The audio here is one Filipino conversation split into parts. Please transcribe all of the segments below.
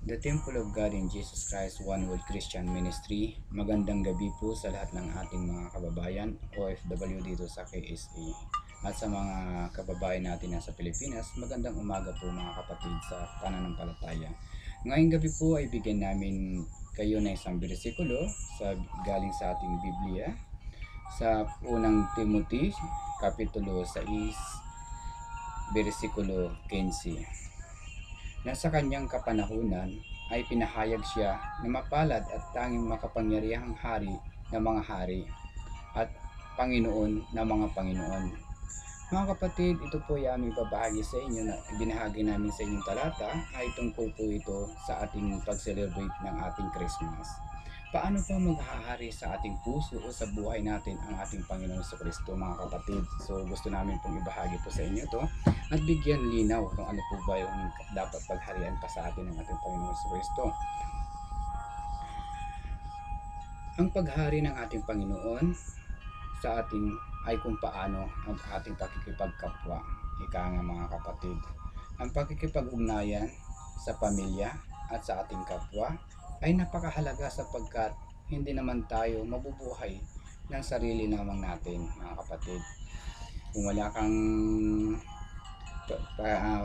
The Temple of God in Jesus Christ One World Christian Ministry. Magandang gabi po sa lahat ng ating mga kababayan, OFW dito sa KSA. At sa mga kababayan natin nasa Pilipinas, magandang umaga po mga kapatid sa pananampalataya. Ngayong gabi po ay bigyan namin kayo ng isang bersikulo galing sa ating Biblia sa unang Timothy, Kapitulo 6, versikulo 15. Na sa kanyang kapanahunan ay pinahayag siya na mapalad at tanging makapangyarihang hari ng mga hari at Panginoon ng mga Panginoon. Mga kapatid, ito po ay aming babahagi sa inyo na binahagi namin sa inyong talata ay tungkol po ito sa ating pag-celebrate ng ating Christmas. Paano pa maghahari sa ating puso o sa buhay natin ang ating Panginoon sa Kristo, mga kapatid? So gusto namin pong ibahagi po sa inyo to at bigyan linaw kung ano po ba yung dapat pagharian pa sa atin ng ating Panginoon sa Kristo. Ang paghari ng ating Panginoon sa ating ay kung paano ang ating pakikipagkapwa. Ika nga mga kapatid, ang pakikipag-ugnayan sa pamilya at sa ating kapwa ay napakahalaga sapagkat hindi naman tayo mabubuhay ng sarili lamang natin, mga kapatid. Kung wala kang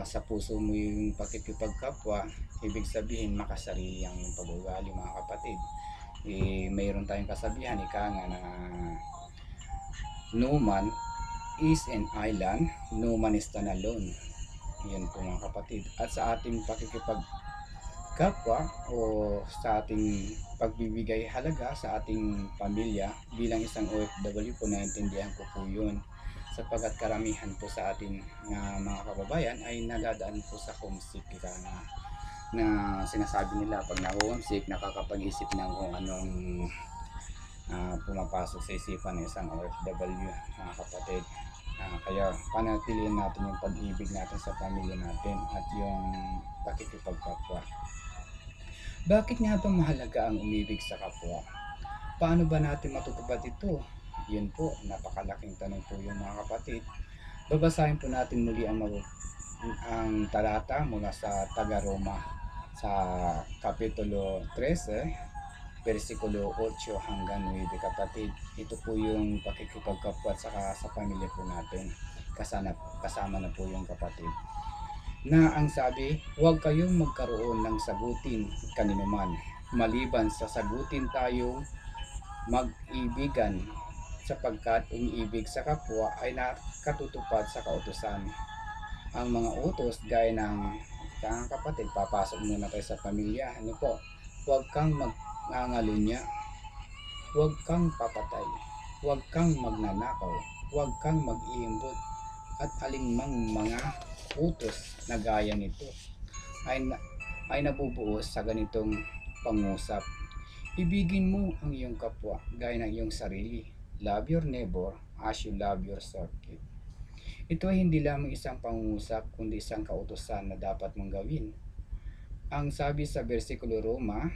sa puso mo yung pakikipagkapwa, ibig sabihin makasarili ang yung pag-ugali, mga kapatid. Mayroon tayong kasabihan, ika nga na no man is an island, no man is stand alone. Yan po mga kapatid. At sa ating pakikipagkapwa o sa ating pagbibigay halaga sa ating pamilya bilang isang OFW po, naintindihan ko po yun sapagkat karamihan po sa ating mga kababayan ay nadadaan po sa homesick, na sinasabi nila pag na-homesick nakakapag-isip ng kung anong pumapasok sa isipan ng isang OFW, mga kapatid. Kaya panatilihin natin yung pag-ibig natin sa pamilya natin at yung pakikipagkapwa. Bakit nga ba mahalaga ang umibig sa kapwa? Paano ba natin matutupad ito? Yun po, napakalaking tanong po yung mga kapatid. Babasahin po natin muli ang talata mula sa Taga-Roma sa Kapitulo 13, versikulo 8 hanggang 9, kapatid. Ito po yung pakikipagkapwa sa pamilya po natin. Kasama na po yung kapatid. Na ang sabi, huwag kayong magkaroon ng sagutin kaninuman, maliban sa sagutin tayong mag-ibigan, sapagkat umiibig sa kapwa ay nakatutupad sa kautusan. Ang mga utos gaya ng kapatid, papasok muna tayo sa pamilya. Ano po? Huwag kang magngangalunya, huwag kang papatay, huwag kang magnanakaw, huwag kang mag-iimbot, at alinmang mga utos na gaya nito ay nabubuo sa ganitong pangusap. Ibigin mo ang iyong kapwa gaya ng iyong sarili. Love your neighbor as you love yourself. Ito ay hindi lamang isang pangungusap kundi isang kautusan na dapat mong gawin. Ang sabi sa versikulo Roma,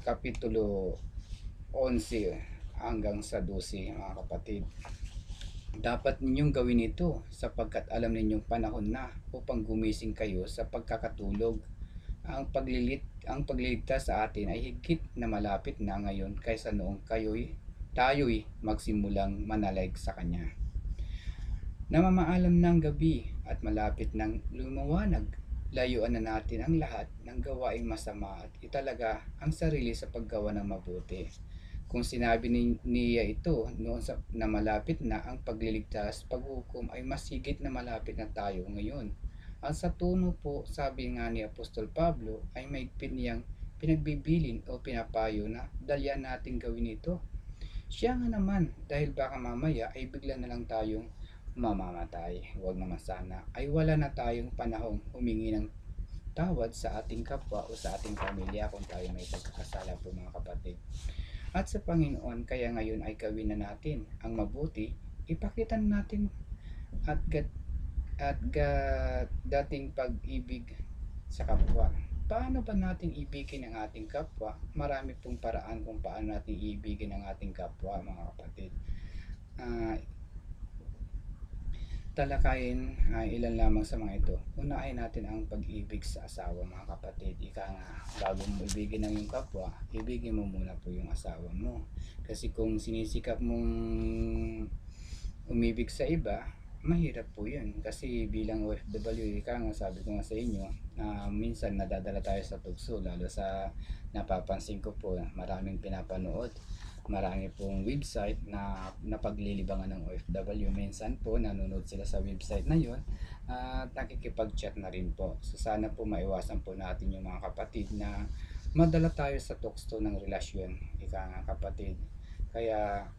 Kapitulo 11 hanggang sa 12, mga kapatid. Dapat ninyong gawin ito sapagkat alam ninyong panahon na upang gumising kayo sa pagkakatulog. Ang pagliligtas sa atin ay higit na malapit na ngayon kaysa noong tayo'y magsimulang manalig sa Kanya. Namamaalam ng gabi at malapit ng lumawanag. Layuan na natin ang lahat ng gawaing masama at italaga ang sarili sa paggawa ng mabuti. Kung sinabi niya ito noon na malapit na ang pagliligtas, paghukom ay mas higit na malapit na tayo ngayon. At sa tuno po, sabi nga ni Apostol Pablo, ay mahigpit niyang pinagbibilin o pinapayo na dalyan natin gawin ito. Siya nga naman, dahil baka mamaya ay bigla na lang tayong mamamatay. Huwag naman sana ay wala na tayong panahong humingi ng tawad sa ating kapwa o sa ating pamilya kung tayo may pagkakasala po, mga kapatid. At sa Panginoon, kaya ngayon ay gawin na natin ang mabuti, ipakita natin at dating pag-ibig sa kapwa. Paano ba natin ibigin ang ating kapwa? Marami pong paraan kung paano natin ibigin ang ating kapwa, mga kapatid. talakayin ay ilan lamang sa mga ito. Unahin natin ang pag-ibig sa asawa, mga kapatid. Ika nga, bago mo ibigin ang iyong kapwa, ibigin mo muna po yung asawa mo. Kasi kung sinisikap mong umibig sa iba, mahirap po yun. Kasi bilang OFW, ika nga, sabi ko nga sa inyo, minsan nadadala tayo sa tukso, lalo sa napapansin ko po, maraming pinapanood, marami pong website na napaglilibangan ng OFW. Minsan po nanonood sila sa website na yun at nakikipag-chat na rin po. So sana po maiwasan po natin yung mga kapatid na madala tayo sa tukso ng relasyon, ika nga kapatid. Kaya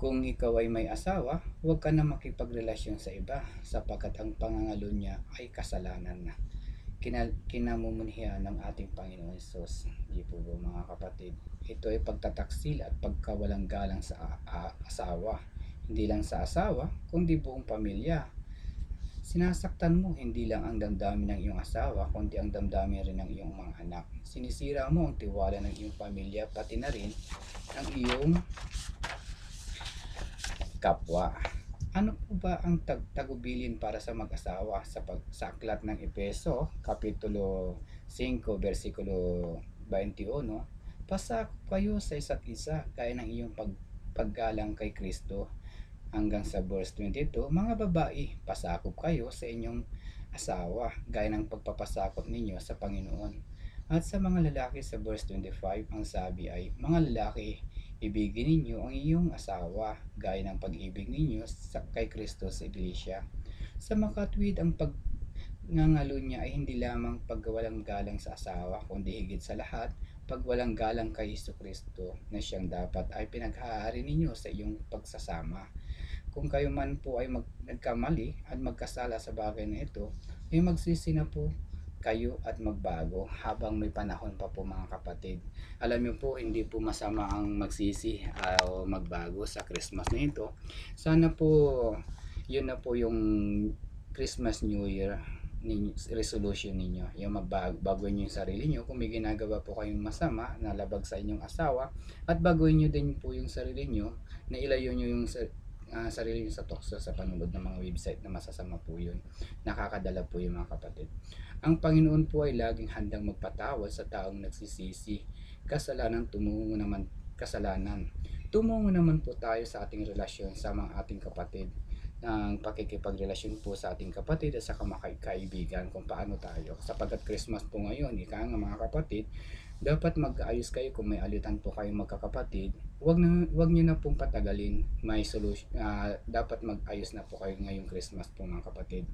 kung ikaw ay may asawa, huwag ka na makipagrelasyon sa iba sapagkat ang pangangalo niya ay kasalanan na kinamumunhian ng ating Panginoon Hesus. Di po ba mga kapatid? Ito ay pagtataksil at pagkawalang galang sa asawa. Hindi lang sa asawa, kundi buong pamilya. Sinasaktan mo hindi lang ang damdamin ng iyong asawa, kundi ang damdamin rin ng iyong mga anak. Sinisira mo ang tiwala ng iyong pamilya, pati na rin ang iyong kapwa. Ano po ba ang tagubilin para sa mag-asawa sa aklat ng Efeso, Kapitulo 5, versikulo 21? Pasakop kayo sa isa't isa gaya ng iyong paggalang kay Kristo. Hanggang sa verse 22, mga babae, pasakop kayo sa inyong asawa gaya ng pagpapasakop ninyo sa Panginoon. At sa mga lalaki sa verse 25, ang sabi ay, mga lalaki, ibigin ninyo ang iyong asawa gaya ng pag-ibig ninyo kay Kristo sa Iglesia. Sa makatwid, ang pagngangalo niya ay hindi lamang pagwalang galang sa asawa, kundi higit sa lahat, pagwalang galang kay Kristo na siyang dapat ay pinaghahari ninyo sa iyong pagsasama. Kung kayo man po ay nagkamali at magkasala sa bagay na ito, ay magsisi na po kayo at magbago habang may panahon pa po mga kapatid. Alam niyo po, hindi po masama ang magsisi o magbago sa Christmas na ito. Sana po yun na po yung Christmas New Year resolution ninyo, yung magbago nyo yung sarili nyo. Kung may ginagawa po kayong masama na labag sa inyong asawa, at baguhin nyo din po yung sarili nyo, na ilayo nyo yung sarili nyo sa tukso sa panunod ng mga website na masasama po yun. Nakakadala po yung mga kapatid. Ang Panginoon po ay laging handang magpatawad sa taong nagsisisi. Tumungo naman po tayo sa ating relasyon sa mga ating kapatid, ng pakikipagrelasyon po sa ating kapatid at sa kaibigan, kung paano tayo, sapagkat Christmas po ngayon, ika nga mga kapatid, dapat mag-ayos kayo. Kung may alitan po kayong magkakapatid, wag niyo na pong patagalin, may solution. Dapat mag-ayos na po kayo ngayong Christmas po mga kapatid.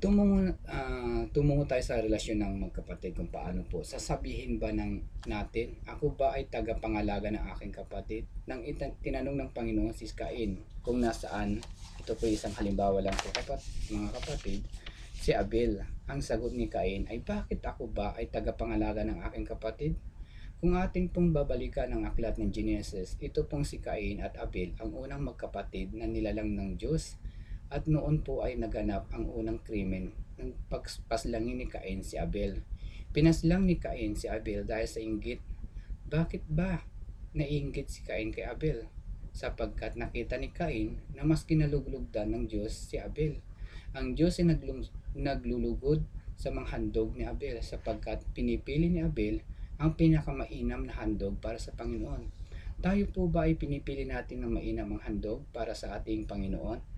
Tumungo tayo sa relasyon ng magkapatid, kung paano po. Sasabihin ba natin, ako ba ay tagapangalaga ng aking kapatid? Nang tinanong ng Panginoon si Cain kung nasaan, ito po isang halimbawa lang po mga kapatid, si Abel. Ang sagot ni Cain ay, bakit ako ba ay tagapangalaga ng aking kapatid? Kung ating pong babalikan ang aklat ng Genesis, ito pong si Cain at Abel ang unang magkapatid na nilalang ng Diyos. At noon po ay naganap ang unang krimen ng pagpaslangin ni Cain si Abel. Pinaslang ni Cain si Abel dahil sa inggit. Bakit ba naiinggit si Cain kay Abel? Sapagkat nakita ni Cain na mas kinaluglugdan ng Diyos si Abel. Ang Diyos ay naglulugod sa mga handog ni Abel, sapagkat pinipili ni Abel ang pinakamainam na handog para sa Panginoon. Tayo po ba ay pinipili natin ng mainam ang handog para sa ating Panginoon?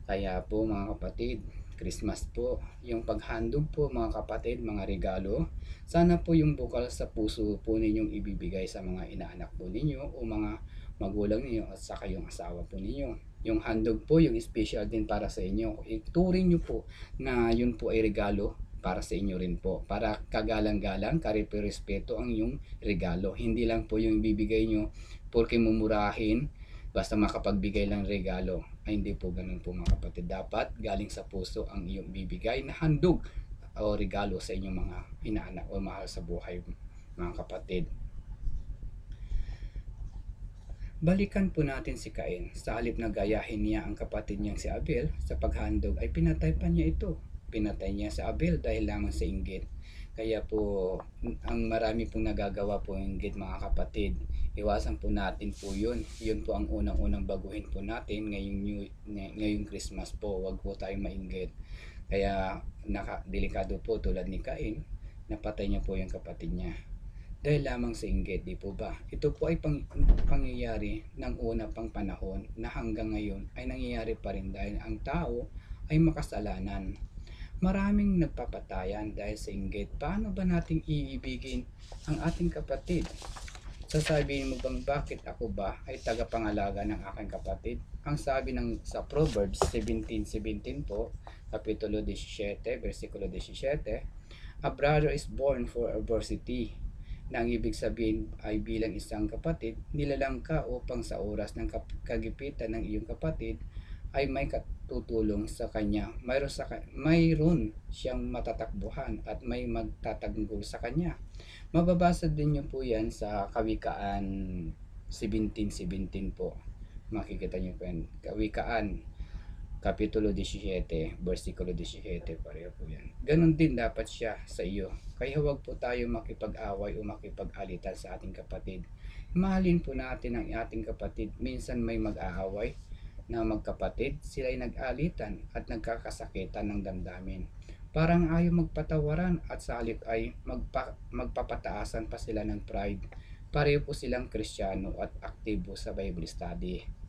Kaya po mga kapatid, Christmas po, yung paghandog po mga kapatid, mga regalo, sana po yung bukal sa puso po ninyong ibibigay sa mga inaanak po ninyo o mga magulang ninyo at saka yung asawa po ninyo. Yung handog po, yung special din para sa inyo. Ituring nyo po na yun po ay regalo para sa inyo rin po. Para kagalang-galang, karipe-respeto ang yung regalo. Hindi lang po yung ibibigay nyo porque mumurahin, basta makapagbigay lang regalo. Ay hindi po ganun po mga kapatid. Dapat galing sa puso ang iyong bibigay na handog o regalo sa inyong mga inaanak o mahal sa buhay mga kapatid. Balikan po natin si Cain. Sa halip na gayahin niya ang kapatid niyang si Abel sa paghandog, ay pinatay pa niya ito. Pinatay niya si Abel dahil lamang sa inggit. Kaya po, ang marami pong nagagawa po inggit mga kapatid. Iwasan po natin po yun. Yun po ang unang-unang baguhin po natin ngayong Christmas po. Huwag po tayong mainggit. Kaya delikado po tulad ni Cain, napatay niya po yung kapatid niya. Dahil lamang sa inggit, di po ba? Ito po ay pangyayari ng una pang panahon na hanggang ngayon ay nangyayari pa rin dahil ang tao ay makasalanan. Maraming nagpapatayan dahil sa inggit. Paano ba nating iibigin ang ating kapatid? Sasabihin mo bang bakit ako ba ay tagapangalaga ng aking kapatid? Ang sabi sa Proverbs 17:17 po, Kapitulo 17, versikulo 17, a brother is born for adversity, na ang ibig sabihin ay bilang isang kapatid, nilalang ka upang sa oras ng kagipitan ng iyong kapatid ay may katutulong sa kanya. Mayroon siyang matatakbuhan at may magtatanggol sa kanya. Mababasa din niyo po yan sa Kawikaan 17:17 po. Makikita niyo po yan. Kawikaan Kapitulo 17, versikulo 17, pareho po yan. Ganon din dapat siya sa iyo. Kaya huwag po tayo makipag-away o makipag-alitan sa ating kapatid. Mahalin po natin ang ating kapatid. Minsan may mag-aaway na magkapatid, sila ay nag-alitan at nagkakasakitan ng damdamin. Parang ayaw magpatawaran at sa halip ay magpapataasan pa sila ng pride. Pareho po silang Kristiyano at aktibo sa Bible study.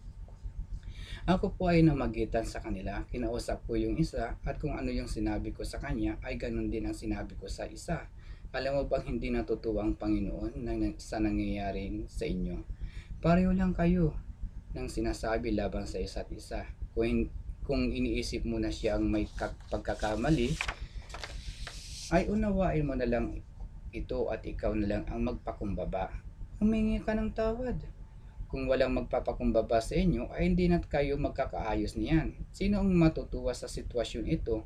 Ako po ay namagitan sa kanila, kinausap ko yung isa at kung ano yung sinabi ko sa kanya ay ganun din ang sinabi ko sa isa. Alam mo bang hindi natutuwa ang Panginoon sa nangyayari sa inyo? Pareho lang kayo ng sinasabi laban sa isa't isa. Kung iniisip mo na siya ang may pagkakamali, ay unawain mo na lang ito at ikaw na lang ang magpakumbaba. Humingi ka ng tawad. Kung walang magpapakumbaba sa inyo, ay hindi na kayo magkakaayos niyan. Sino ang matutuwa sa sitwasyon ito?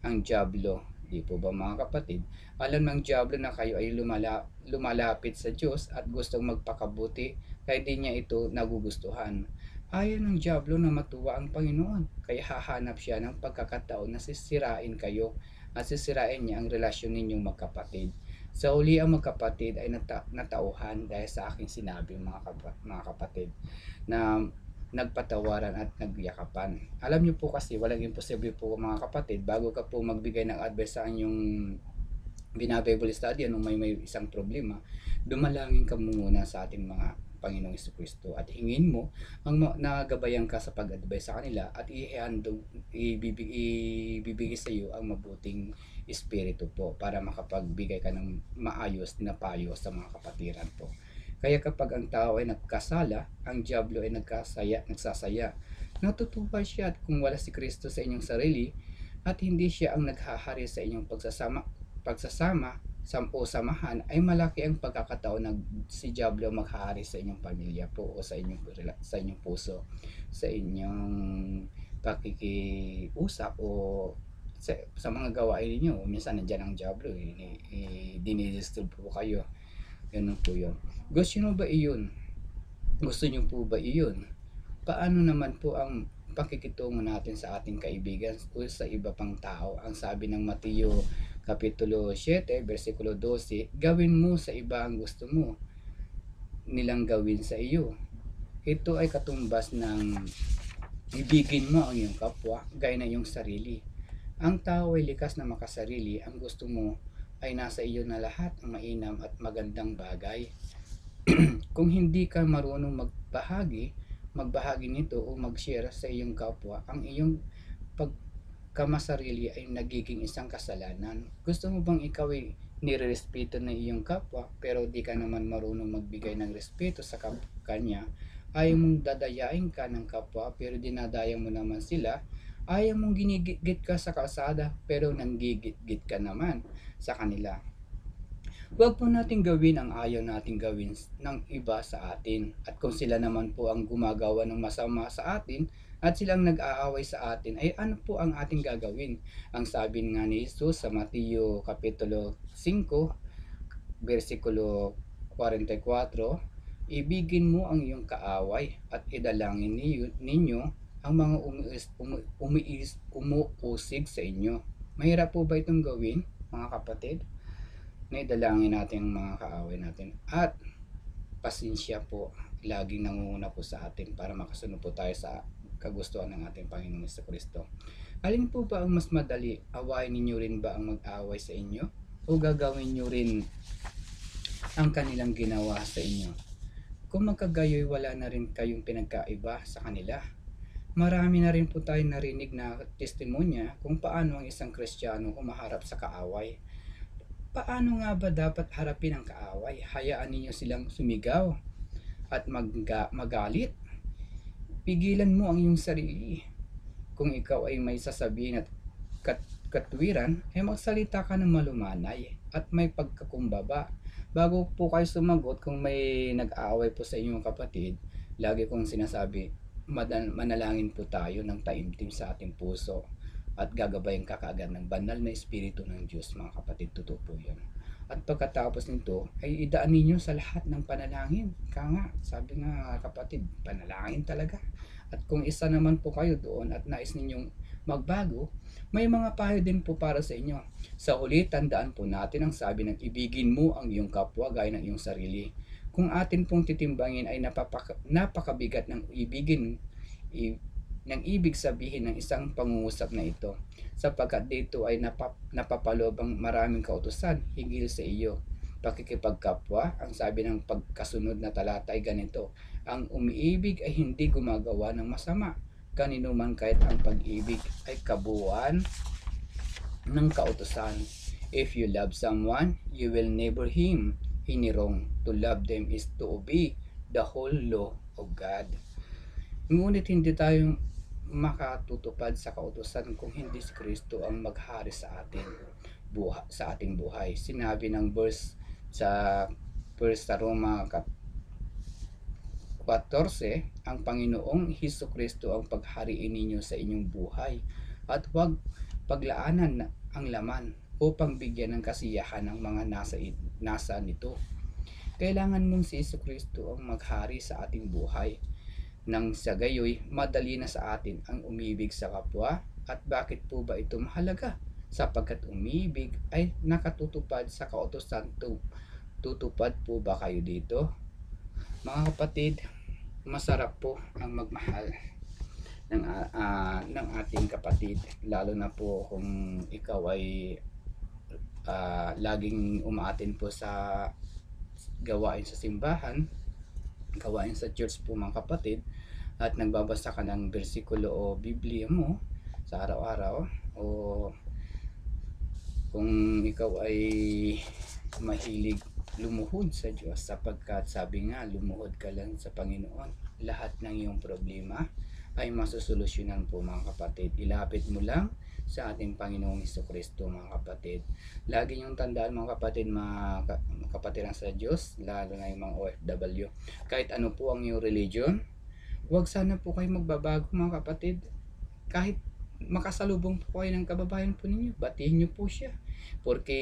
Ang dyablo. Di po ba mga kapatid? Alam ng dyablo na kayo ay lumalapit sa Diyos at gustong magpakabuti, kaya di niya ito nagugustuhan. Ayaw ng dyablo na matuwa ang Panginoon, kaya hahanap siya ng pagkakataon na sisirain kayo at sisirain niya ang relasyon ninyong magkapatid. Sa uli ang magkapatid ay natauhan dahil sa aking sinabi mga kapatid na nagpatawaran at nagyakapan. Alam niyo po kasi walang imposible po mga kapatid, bago ka po magbigay ng advice sa inyong bina-Bible study anong may isang problema, dumalangin ka muna sa ating mga Panginoong Jesucristo at hingin mo ang nagabayan ka sa pag-advise sa kanila at ibibigay sa iyo ang mabuting espiritu po para makapagbigay ka ng maayos na payo sa mga kapatiran po. Kaya kapag ang tao ay nagkasala, ang diablo ay nagsasaya. Natutuwa siya at kung wala si Kristo sa inyong sarili at hindi siya ang naghahari sa inyong pagsasama o samahan, ay malaki ang pagkakataon na si diablo maghahari sa inyong pamilya po o sa inyong puso, sa inyong pakikiusap o sa mga gawain niyo. Minsan nandiyan ang diablo, dinidisturb po kayo. Ganun po yun. Gusto nyo ba iyon? Gusto nyo po ba iyon? Paano naman po ang pakikitungo natin sa ating kaibigan o sa iba pang tao? Ang sabi ng Mateo Kapitulo 7, versikulo 12, gawin mo sa iba ang gusto mo nilang gawin sa iyo. Ito ay katumbas ng ibigin mo ang iyong kapwa gaya na iyong sarili. Ang tao ay likas na makasarili. Ang gusto mo ay nasa iyo na lahat ang mainam at magandang bagay. Kung hindi ka marunong magbahagi nito o mag-share sa iyong kapwa, ang iyong pagkamasarili ay nagiging isang kasalanan. Gusto mo bang ikaw ay nirerespeto ng iyong kapwa pero di ka naman marunong magbigay ng respeto sa kanya? Ayaw mong dadayain ka ng kapwa pero dinadayang mo naman sila. Ayaw mong ginigit ka sa kalsada pero nanggigit ka naman sa kanila. Huwag po natin gawin ang ayaw nating gawin ng iba sa atin. At kung sila naman po ang gumagawa ng masama sa atin at silang nag-aaway sa atin, ay ano po ang ating gagawin? Ang sabi nga ni Jesus sa Mateo Kapitulo 5, versikulo 44, ibigin mo ang iyong kaaway at idalangin ninyo ang mga umuusig sa inyo. Mahirap po ba itong gawin, mga kapatid? Naidalangin natin ang mga kaaway natin at pasensya po laging nangunguna po sa atin para makasunod po tayo sa kagustuhan ng ating Panginoong Kristo. Alin po ba ang mas madali? Awayin ninyo rin ba ang mag-away sa inyo? O gagawin nyo rin ang kanilang ginawa sa inyo? Kung magkagayoy, wala na rin kayong pinagkaiba sa kanila. Marami na rin po tayong narinig na testimonya kung paano ang isang Kristiyano humaharap sa kaaway. Paano nga ba dapat harapin ang kaaway? Hayaan ninyo silang sumigaw at magalit. Pigilan mo ang iyong sarili. Kung ikaw ay may sasabihin at katwiran, ay magsalita ka ng malumanay at may pagkakumbaba. Bago po kayo sumagot kung may nag-aaway po sa inyong kapatid, lagi kong sinasabi, manalangin po tayo ng taimtim sa ating puso at gagabayan ka kaagad ng banal na espiritu ng Diyos, mga kapatid. Totoo po yan. At pagkatapos nito ay idaan ninyo sa lahat ng panalangin. Sabi nga kapatid, panalangin talaga. At kung isa naman po kayo doon at nais ninyong magbago, may mga payo din po para sa inyo. Sa huli, tandaan po natin ang sabi ng ibigin mo ang iyong kapwa gaya ng iyong sarili. Kung atin pong titimbangin ay napakabigat ng ibig sabihin ng isang pangungusap na ito, sapagkat dito ay napapaloob ang maraming kautusan higil sa iyo. Pakikipagkapwa, ang sabi ng pagkasunod na talata ay ganito, ang umiibig ay hindi gumagawa ng masama, kanino man kahit ang pag-ibig ay kabuuan ng kautusan. If you love someone, you will never him any wrong. To love them is to obey the whole law of God. Ngunit hindi tayo makatutupad sa kautusan kung hindi si Kristo ang maghari sa ating buhay. Sinabi ng verse sa 1 Roma 14, ang Panginoong Hesukristo ang paghariin ninyo sa inyong buhay at huwag paglaanan ang laman upang bigyan ng kasiyahan ang mga nasa nito. Kailangan mong si Hesukristo ang maghari sa ating buhay. Nang sa gayoy, madali na sa atin ang umibig sa kapwa. At bakit po ba ito mahalaga? Sapagkat umibig ay nakatutupad sa kautusan. Tutupad po ba kayo dito? Mga kapatid, masarap po ang magmahal ng ating kapatid, lalo na po kung ikaw ay laging umaatin po sa gawain sa simbahan, gawain sa church po mga kapatid, at nagbabasa ka ng bersikulo o Biblia mo sa araw-araw, o kung ikaw ay mahilig lumuhod sa Diyos, sapagkat sabi nga, lumuhod ka lang sa Panginoon, lahat ng iyong problema ay masusolusyonan po mga kapatid. Ilapit mo lang sa ating Panginoong Hesukristo mga kapatid. Lagi niyong tandaan mga kapatid, mga kapatiran sa Diyos, lalo na yung mga OFW, kahit ano po ang iyong religion, huwag sana po kayo magbabago mga kapatid. Kahit makasalubong po kayo ng kababayan po ninyo, batiin niyo po siya. Porque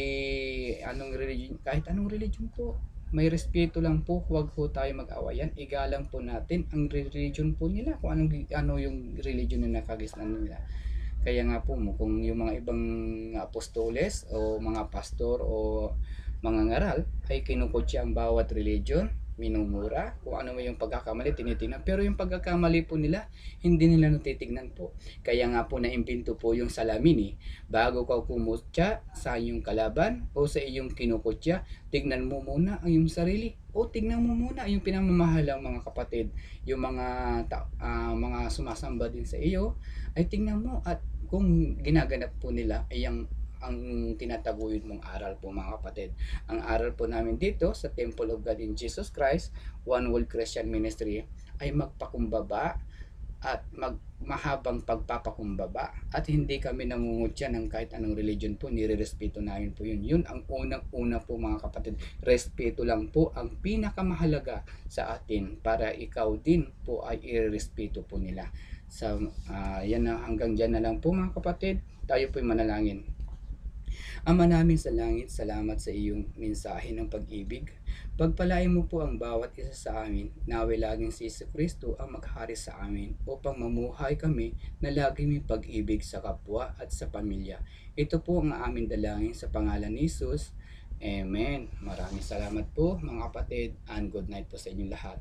kahit anong religion po, may respeto lang po, huwag po tayo mag-awayan. Igalang po natin ang religion po nila, kung ano yung religion na nakagisnan nila. Kaya nga po kung yung mga ibang apostoles o mga pastor o mga ngaral ay kinukutya ang bawat religion, minumura, kung ano yung pagkakamali tinitingnan, pero yung pagkakamali po nila hindi nila natitignan po. Kaya nga po naimbento po yung salamin bago ka kumutya sa iyong kalaban o sa iyong kinukutya, tignan mo muna ang iyong sarili, o tignan mo muna yung pinamamahalang mga kapatid, yung mga sumasamba din sa iyo, ay tignan mo at kung ginaganap po nila ay ang tinataguyod mong aral po mga kapatid. Ang aral po namin dito sa Temple of God in Jesus Christ, One World Christian Ministry, ay magpakumbaba at mahabang pagpapakumbaba, at hindi kami nangungutya ng kahit anong religion po, nirerespeto namin po yun. Yun ang unang-una po mga kapatid. Respeto lang po ang pinakamahalaga sa atin, para ikaw din po ay irerespeto po nila. Yan na, hanggang dyan na lang po mga kapatid. Tayo po'y manalangin. Ama namin sa langit, salamat sa iyong mensahe ng pag-ibig. Pagpalain mo po ang bawat isa sa amin, nawa laging si Kristo ang maghari sa amin, upang mamuhay kami na laging may pag-ibig sa kapwa at sa pamilya. Ito po ang aming dalangin sa pangalan ni Jesus. Amen. Maraming salamat po mga kapatid and good night po sa inyong lahat.